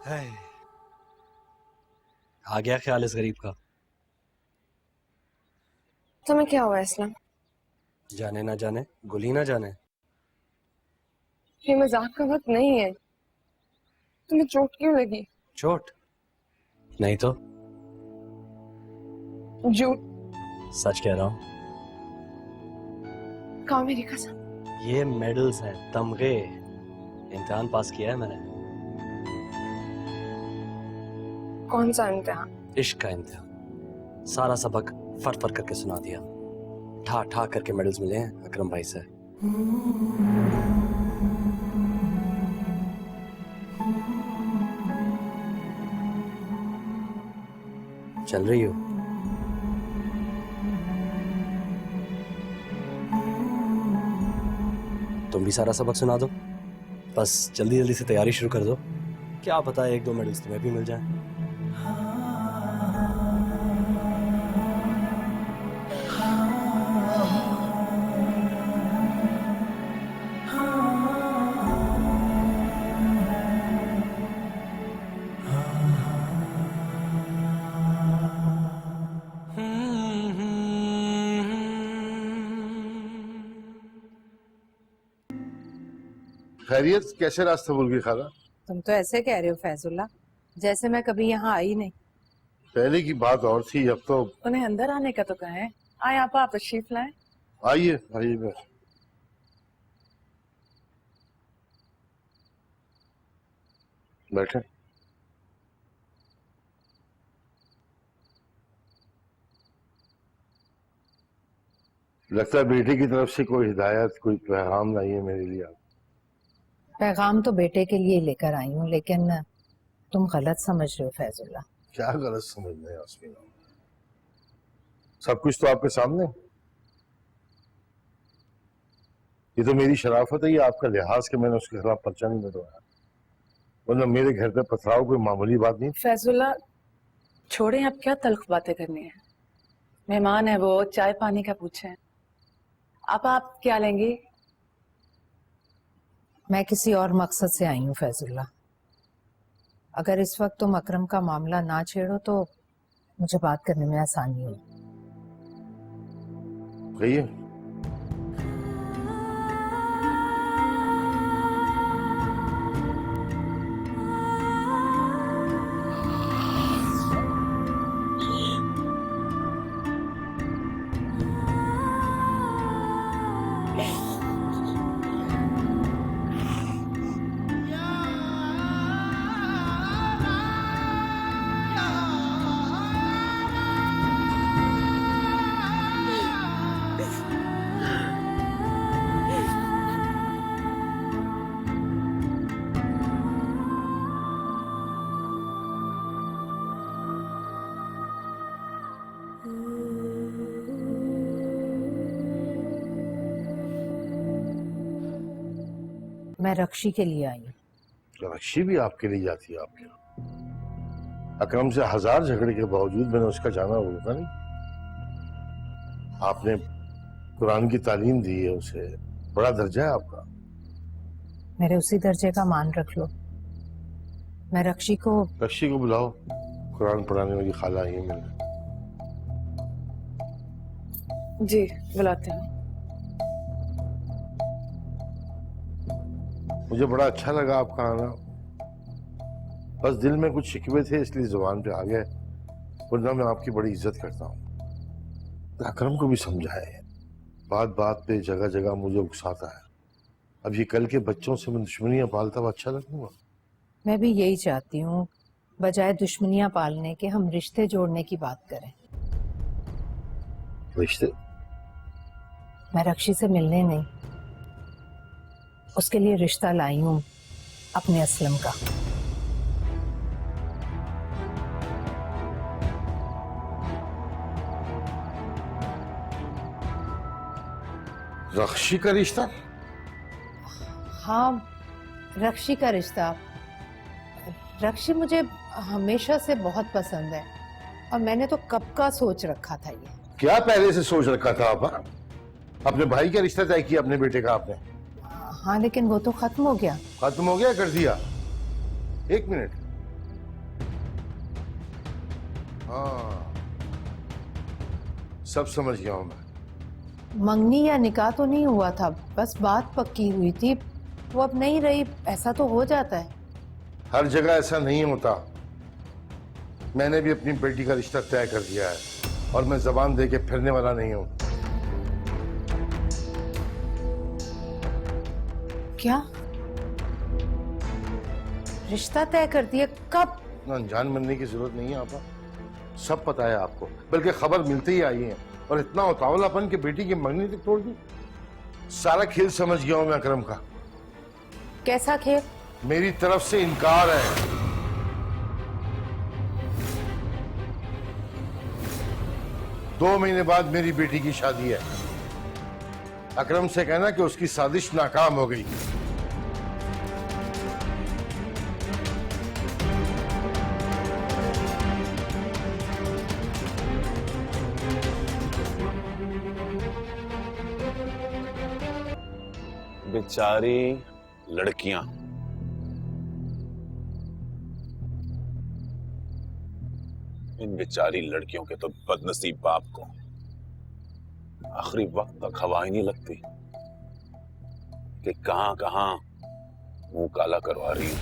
है। आ गया ख्याल इस गरीब का। तुम्हें क्या हुआ इस्लाम? जाने ना जाने, गुली ना जाने। ये मजाक का वक्त नहीं है। तुम्हें चोट क्यों लगी? चोट नहीं तो झूठ। सच कह रहा हूँ। खाओ मेरी कसम। ये मेडल्स हैं, तमगे। इम्तिहान पास किया है मैंने। कौन सा इम्तिहान? इश्क का इम्तिहान। सारा सबक फर फर करके सुना दिया। ठा ठा करके मेडल्स मिले हैं अकरम भाई से। चल रही हो? तुम भी सारा सबक सुना दो। बस जल्दी जल्दी से तैयारी शुरू कर दो। क्या पता एक दो मेडल्स तुम्हें भी मिल जाएं। खैरियत, कैसे रास्ता भूल गई खाला? तुम तो ऐसे कह रहे हो फैजुल्ला, जैसे मैं कभी यहाँ आई नहीं। पहले की बात और थी, अब तो। उन्हें अंदर आने का तो कहें। आए आप तशरीफ लाएं। आइए आइए बस। बैठे। लगता है बेटे की तरफ से कोई हिदायत, कोई पैगाम नहीं है मेरे लिए। पैगाम तो बेटे के लिए लेकर आई हूँ, लेकिन तुम गलत समझ रहे हो फैजुल्ला। क्या गलत समझ रहे हैं यास्मीन? सब कुछ तो आपके सामने। ये तो मेरी शराफत है, ये आपका लिहाज कि मैंने उसके खिलाफ पर्चा नहीं बनवाया, वरना मेरे घर पे पथराव कोई मामूली बात नहीं। फैजुल्ला छोड़े, आप क्या तल्ख बातें करनी है। मेहमान है वो, चाय पानी का पूछे। आप क्या लेंगी? मैं किसी और मकसद से आई हूँ फैजुल्ला। अगर इस वक्त तुम अकरम का मामला ना छेड़ो तो मुझे बात करने में आसानी हो। कहिए। मैं रक्षी के लिए आई हूँ। रक्षी भी आपके लिए जाती है आपके यहाँ? अकरम से 1000 झगड़े के बावजूद मैंने उसका जाना रोका नहीं। आपने कुरान की तालीम दी है उसे, बड़ा दर्जा है आपका। मेरे उसी दर्जे का मान रख लो। मैं रक्षी को बुलाओ, कुरान पढ़ाने वाली खाला आई है मेरे। जी बुलाते हैं। मुझे बड़ा अच्छा लगा आपका आना। बस दिल में कुछ शिकवे थे इसलिए जुबान पे आ गए, वरना मैं आपकी बड़ी इज्जत करता हूँ। अकरम को भी समझाए, बात बात पे जगह जगह मुझे उकसाता है। अब ये कल के बच्चों से मैं दुश्मनियां पालता हुआ अच्छा लगूंगा? मैं भी यही चाहती हूँ, बजाय दुश्मनियां पालने के हम रिश्ते जोड़ने की बात करें। रिश्ते? मैं रक्षी से मिलने नहीं, उसके लिए रिश्ता लाई हूं अपने असलम का। रक्षी का रिश्ता? हाँ, रक्षी का रिश्ता। रक्षी मुझे हमेशा से बहुत पसंद है और मैंने तो कब का सोच रखा था ये। क्या पहले से सोच रखा था आप? अपने भाई का रिश्ता तय किया अपने बेटे का आपने? हाँ, लेकिन वो तो खत्म हो गया। खत्म हो गया, कर दिया? एक मिनट, हाँ, सब समझ गया हूं मैं। मंगनी या निकाह तो नहीं हुआ था, बस बात पक्की हुई थी। वो अब नहीं रही, ऐसा तो हो जाता है। हर जगह ऐसा नहीं होता। मैंने भी अपनी बेटी का रिश्ता तय कर दिया है और मैं जबान दे के फिरने वाला नहीं हूं। क्या रिश्ता तय कर दिया? कब? ना अनजान बनने की जरूरत नहीं है आपा, सब पता है आपको, बल्कि खबर मिलते ही आई है और इतना उतावलापन कि बेटी की मंगनी तक तोड़ दी। सारा खेल समझ गया हूं मैं अकरम का। कैसा खेल? मेरी तरफ से इनकार है। 2 महीने बाद मेरी बेटी की शादी है। अकरम से कहना कि उसकी साजिश नाकाम हो गई। बेचारी लड़कियां, इन बेचारी लड़कियों के तो बदनसीब बाप को आखिरी वक्त तक हवा ही नहीं लगती कि कहां कहां मुंह काला करवा रही है।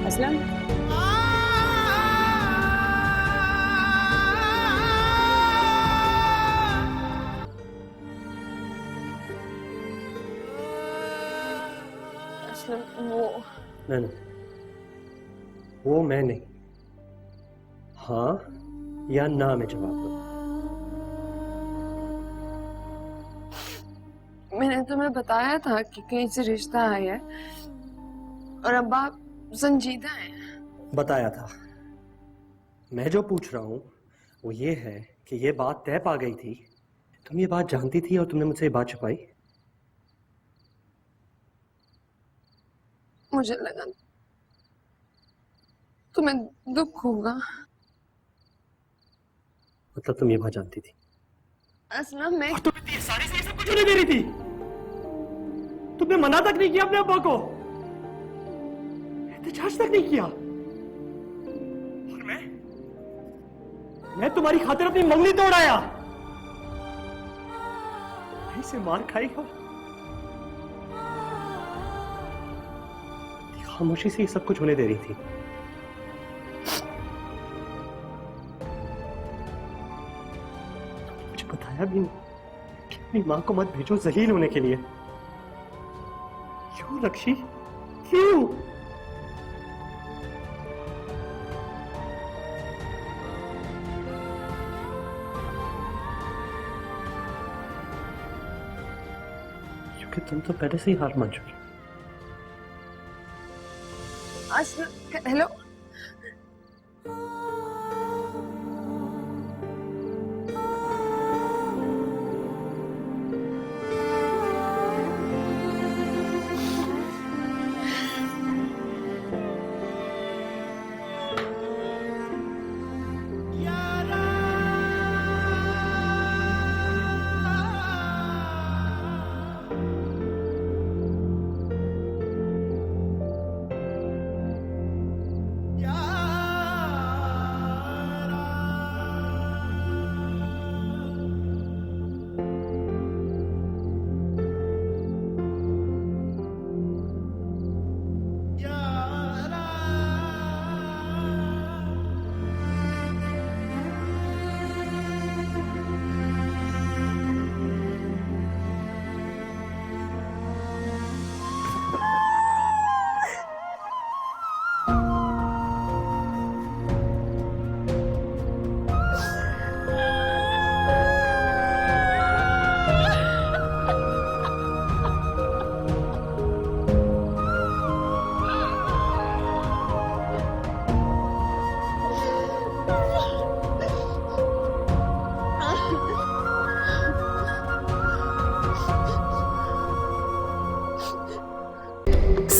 असलम, वो नहीं, वो मैं नहीं। हाँ या ना में जवाब दो। मैंने तुम्हें बताया था कि कहीं से रिश्ता आया है और अब आप संजीदा हैं। बताया था। मैं जो पूछ रहा हूँ वो ये है कि ये बात तय पा गई थी, तुम ये बात जानती थी और तुमने मुझसे ये बात छुपाई। मुझे लगा तुम्हें दुख होगा। मतलब तुम ये बात जानती थी? असलम में तुम इतनी आसानी से ये सब कुछ नहीं दे रही थी। तुमने मना तक नहीं किया अपने अब्बा को, एहतजाज तक नहीं किया। और मैं तुम्हारी खातिर अपनी मंगनी तोड़ आया। भाई से मार खाएगा। खामोशी से ये सब कुछ होने दे रही थी। मुझे बताया भी नहीं कि अपनी मां को मत भेजो जलील होने के लिए। क्यों रक्षी, क्यों? क्योंकि तुम तो पहले से ही हार मान चुकी। Hello,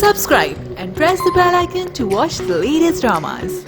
Subscribe and press the bell icon to watch the latest dramas.